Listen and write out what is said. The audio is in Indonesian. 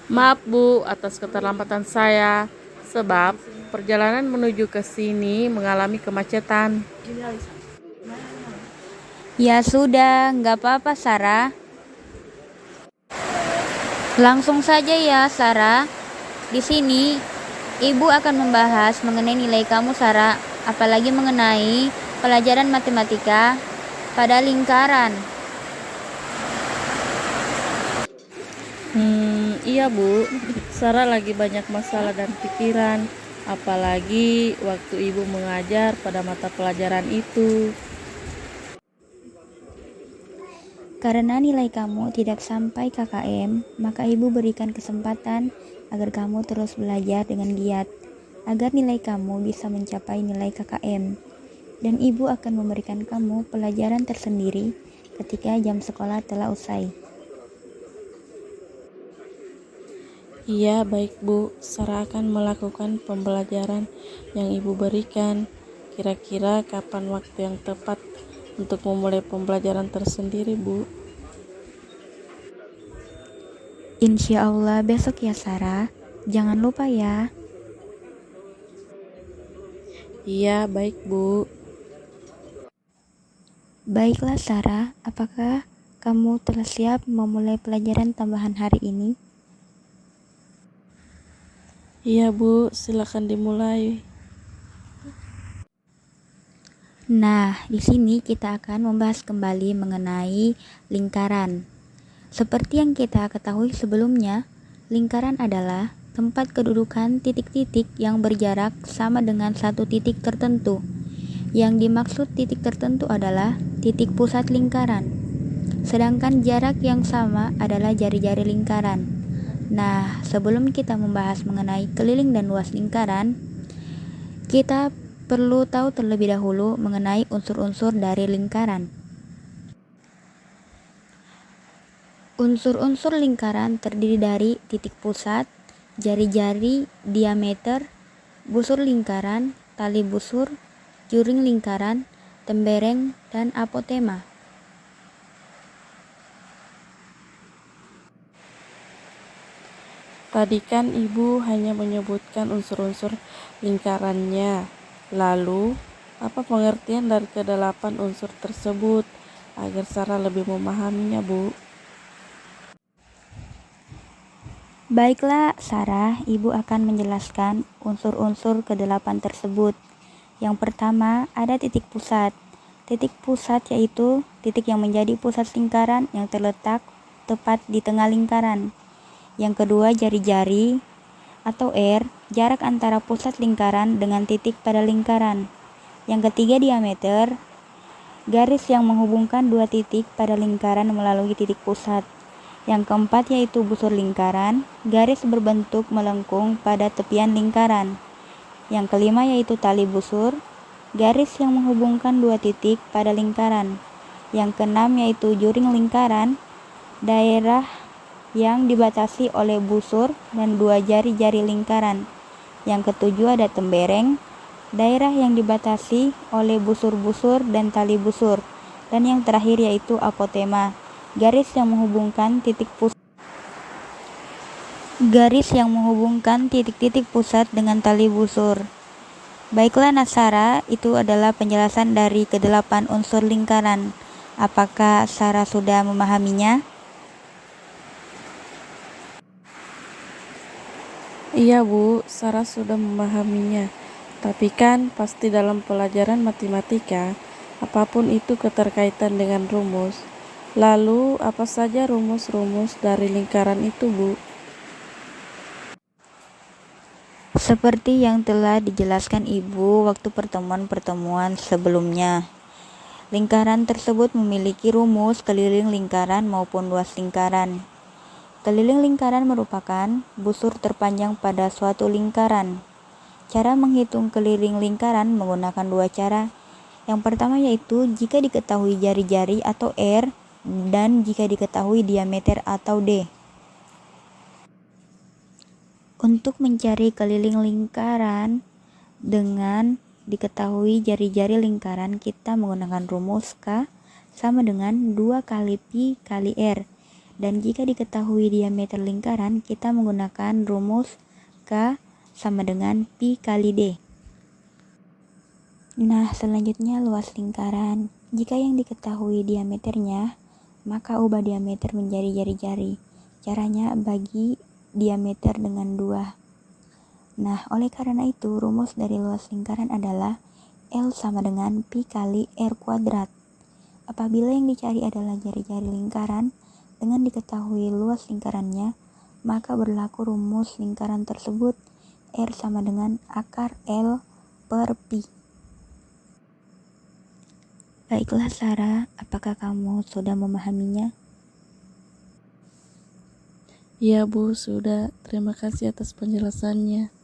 Maaf Bu atas keterlambatan saya, sebab perjalanan menuju ke sini mengalami kemacetan. Ya sudah, nggak apa-apa Sarah. Langsung saja ya Sarah. Di sini Ibu akan membahas mengenai nilai kamu Sarah, apalagi mengenai pelajaran matematika pada lingkaran. Iya Bu, Sarah lagi banyak masalah dan pikiran, apalagi waktu Ibu mengajar pada mata pelajaran itu. Karena nilai kamu tidak sampai KKM, maka Ibu berikan kesempatan agar kamu terus belajar dengan giat, agar nilai kamu bisa mencapai nilai KKM. Dan Ibu akan memberikan kamu pelajaran tersendiri ketika jam sekolah telah usai. Iya baik Bu, Sarah akan melakukan pembelajaran yang Ibu berikan. Kira-kira kapan waktu yang tepat untuk memulai pembelajaran tersendiri Bu? Insya Allah besok ya Sarah, jangan lupa ya. Iya baik Bu. Baiklah Sarah, apakah kamu telah siap memulai pelajaran tambahan hari ini? Iya Bu, silakan dimulai. Nah, di sini kita akan membahas kembali mengenai lingkaran. Seperti yang kita ketahui sebelumnya, lingkaran adalah tempat kedudukan titik-titik yang berjarak sama dengan satu titik tertentu. Yang dimaksud titik tertentu adalah titik pusat lingkaran. Sedangkan jarak yang sama adalah jari-jari lingkaran. Nah, sebelum kita membahas mengenai keliling dan luas lingkaran, kita perlu tahu terlebih dahulu mengenai unsur-unsur dari lingkaran. Unsur-unsur lingkaran terdiri dari titik pusat, jari-jari, diameter, busur lingkaran, tali busur, juring lingkaran, tembereng, dan apotema. Tadi kan Ibu hanya menyebutkan unsur-unsur lingkarannya. Lalu, apa pengertian dari kedelapan unsur tersebut agar Sarah lebih memahaminya Bu? Baiklah, Sarah, Ibu akan menjelaskan unsur-unsur kedelapan tersebut. Yang pertama, ada titik pusat. Titik pusat yaitu titik yang menjadi pusat lingkaran yang terletak tepat di tengah lingkaran. Yang kedua, jari-jari atau R, jarak antara pusat lingkaran dengan titik pada lingkaran. Yang ketiga, diameter, garis yang menghubungkan dua titik pada lingkaran melalui titik pusat. Yang keempat yaitu busur lingkaran, garis berbentuk melengkung pada tepian lingkaran. Yang kelima yaitu tali busur, garis yang menghubungkan dua titik pada lingkaran. Yang keenam yaitu juring lingkaran, daerah yang dibatasi oleh busur dan dua jari-jari lingkaran. Yang ketujuh ada tembereng, daerah yang dibatasi oleh busur-busur dan tali busur. Dan yang terakhir yaitu apotema, garis yang menghubungkan titik-titik pusat dengan tali busur. Baiklah Nasara, itu adalah penjelasan dari kedelapan unsur lingkaran. Apakah Sarah sudah memahaminya? Iya Bu, Sarah sudah memahaminya. Tapi kan pasti dalam pelajaran matematika, apapun itu keterkaitan dengan rumus. Lalu, apa saja rumus-rumus dari lingkaran itu Bu? Seperti yang telah dijelaskan Ibu waktu pertemuan-pertemuan sebelumnya, lingkaran tersebut memiliki rumus keliling lingkaran maupun luas lingkaran. Keliling lingkaran merupakan busur terpanjang pada suatu lingkaran. Cara menghitung keliling lingkaran menggunakan dua cara. Yang pertama yaitu jika diketahui jari-jari atau R dan jika diketahui diameter atau D. Untuk mencari keliling lingkaran dengan diketahui jari-jari lingkaran, kita menggunakan rumus K sama dengan 2 kali Pi kali R, Dan jika diketahui diameter lingkaran, kita menggunakan rumus K sama dengan Pi kali D. Nah, selanjutnya luas lingkaran. Jika yang diketahui diameternya, maka ubah diameter menjadi jari-jari. Caranya bagi diameter dengan 2. Nah, oleh karena itu, rumus dari luas lingkaran adalah L sama dengan Pi kali R kuadrat. Apabila yang dicari adalah jari-jari lingkaran, dengan diketahui luas lingkarannya, maka berlaku rumus lingkaran tersebut R sama dengan akar L per Pi. Baiklah Sarah, apakah kamu sudah memahaminya? Ya Bu, sudah. Terima kasih atas penjelasannya.